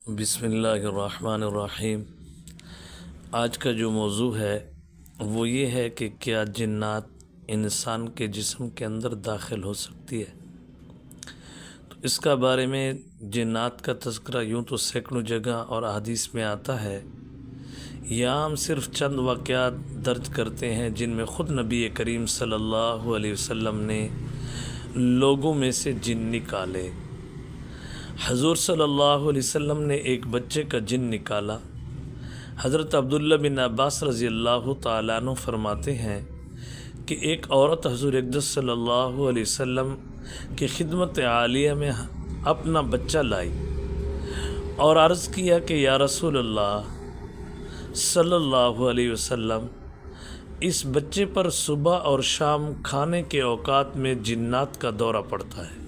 بسم اللہ الرحمن الرحیم۔ آج کا جو موضوع ہے وہ یہ ہے کہ کیا جنات انسان کے جسم کے اندر داخل ہو سکتی ہے۔ تو اس کا بارے میں جنات کا تذکرہ یوں تو سینکڑوں جگہ اور احادیث میں آتا ہے، یہاں ہم صرف چند واقعات درج کرتے ہیں جن میں خود نبی کریم صلی اللہ علیہ وسلم نے لوگوں میں سے جن نکالے۔ حضور صلی اللہ علیہ وسلم نے ایک بچے کا جن نکالا۔ حضرت عبداللہ بن عباس رضی اللہ تعالیٰ عنہ فرماتے ہیں کہ ایک عورت حضور اقدس صلی اللہ علیہ وسلم کی خدمت عالیہ میں اپنا بچہ لائی اور عرض کیا کہ یا رسول اللہ صلی اللہ علیہ وسلم، اس بچے پر صبح اور شام کھانے کے اوقات میں جنات کا دورہ پڑتا ہے،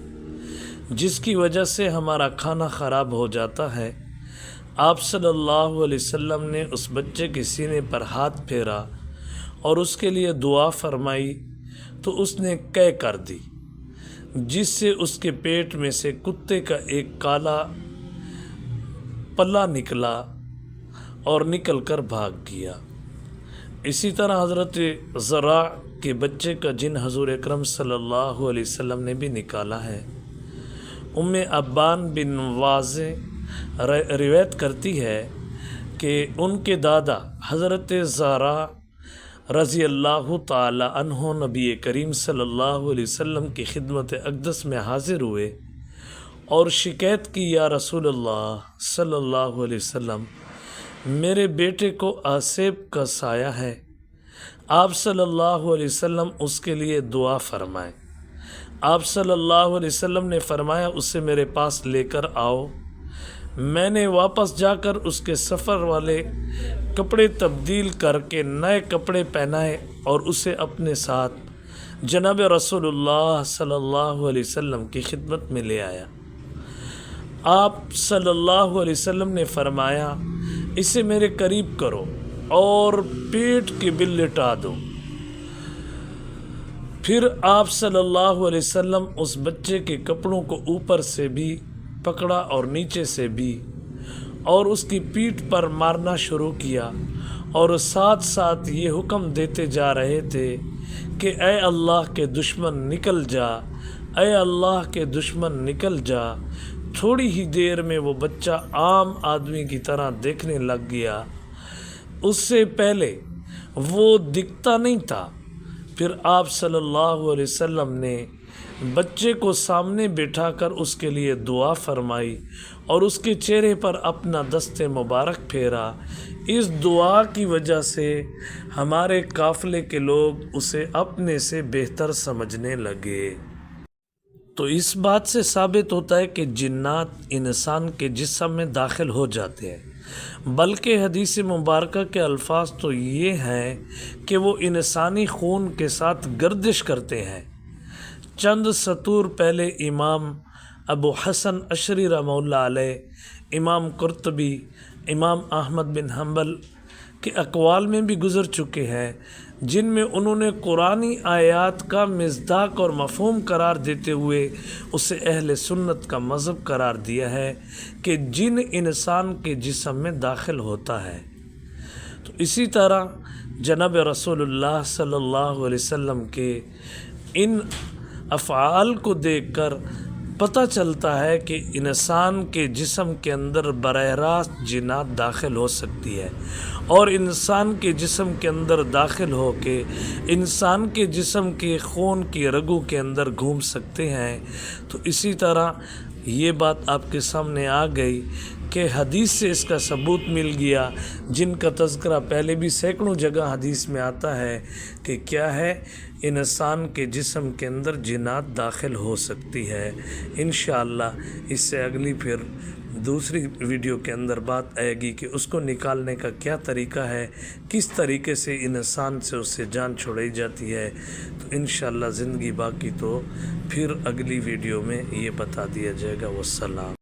جس کی وجہ سے ہمارا کھانا خراب ہو جاتا ہے۔ آپ صلی اللہ علیہ وسلم نے اس بچے کے سینے پر ہاتھ پھیرا اور اس کے لیے دعا فرمائی تو اس نے قے کر دی، جس سے اس کے پیٹ میں سے کتے کا ایک کالا پلہ نکلا اور نکل کر بھاگ گیا۔ اسی طرح حضرت زرع کے بچے کا جن حضور اکرم صلی اللہ علیہ وسلم نے بھی نکالا ہے۔ ام ابان بن واضح روایت کرتی ہے کہ ان کے دادا حضرت زرع رضی اللہ تعالی عنہ نبی کریم صلی اللہ علیہ وسلم کی خدمت اقدس میں حاضر ہوئے اور شکایت کی، یا رسول اللہ صلی اللہ علیہ وسلم، میرے بیٹے کو آسیب کا سایہ ہے، آپ صلی اللہ علیہ وسلم اس کے لیے دعا فرمائیں۔ آپ صلی اللہ علیہ وسلم نے فرمایا، اسے میرے پاس لے کر آؤ۔ میں نے واپس جا کر اس کے سفر والے کپڑے تبدیل کر کے نئے کپڑے پہنائے اور اسے اپنے ساتھ جناب رسول اللہ صلی اللہ علیہ وسلم کی خدمت میں لے آیا۔ آپ صلی اللہ علیہ وسلم نے فرمایا، اسے میرے قریب کرو اور پیٹ کی بل لٹا دو۔ پھر آپ صلی اللہ علیہ وسلم اس بچے کے کپڑوں کو اوپر سے بھی پکڑا اور نیچے سے بھی، اور اس کی پیٹھ پر مارنا شروع کیا، اور ساتھ ساتھ یہ حکم دیتے جا رہے تھے کہ اے اللہ کے دشمن نکل جا، اے اللہ کے دشمن نکل جا۔ تھوڑی ہی دیر میں وہ بچہ عام آدمی کی طرح دیکھنے لگ گیا، اس سے پہلے وہ دکھتا نہیں تھا۔ پھر آپ صلی اللہ علیہ وسلم نے بچے کو سامنے بٹھا کر اس کے لیے دعا فرمائی اور اس کے چہرے پر اپنا دست مبارک پھیرا۔ اس دعا کی وجہ سے ہمارے قافلے کے لوگ اسے اپنے سے بہتر سمجھنے لگے۔ تو اس بات سے ثابت ہوتا ہے کہ جنات انسان کے جسم میں داخل ہو جاتے ہیں، بلکہ حدیث مبارکہ کے الفاظ تو یہ ہیں کہ وہ انسانی خون کے ساتھ گردش کرتے ہیں۔ چند سطور پہلے امام ابو حسن عشری رحمہ اللہ علیہ، امام قرطبی، امام احمد بن حنبل کے اقوال میں بھی گزر چکے ہیں، جن میں انہوں نے قرآنی آیات کا مصداق اور مفہوم قرار دیتے ہوئے اسے اہل سنت کا مذہب قرار دیا ہے کہ جن انسان کے جسم میں داخل ہوتا ہے۔ تو اسی طرح جناب رسول اللہ صلی اللہ علیہ وسلم کے ان افعال کو دیکھ کر پتہ چلتا ہے کہ انسان کے جسم کے اندر براہ راست جنات داخل ہو سکتی ہے، اور انسان کے جسم کے اندر داخل ہو کے انسان کے جسم کے خون کی رگوں کے اندر گھوم سکتے ہیں۔ تو اسی طرح یہ بات آپ کے سامنے آ گئی کہ حدیث سے اس کا ثبوت مل گیا، جن کا تذکرہ پہلے بھی سینکڑوں جگہ حدیث میں آتا ہے کہ کیا ہے، انسان کے جسم کے اندر جنات داخل ہو سکتی ہے۔ انشاءاللہ اس سے اگلی پھر دوسری ویڈیو کے اندر بات آئے گی کہ اس کو نکالنے کا کیا طریقہ ہے، کس طریقے سے انسان سے اس سے جان چھڑائی جاتی ہے۔ تو انشاءاللہ زندگی باقی تو پھر اگلی ویڈیو میں یہ بتا دیا جائے گا۔ والسلام۔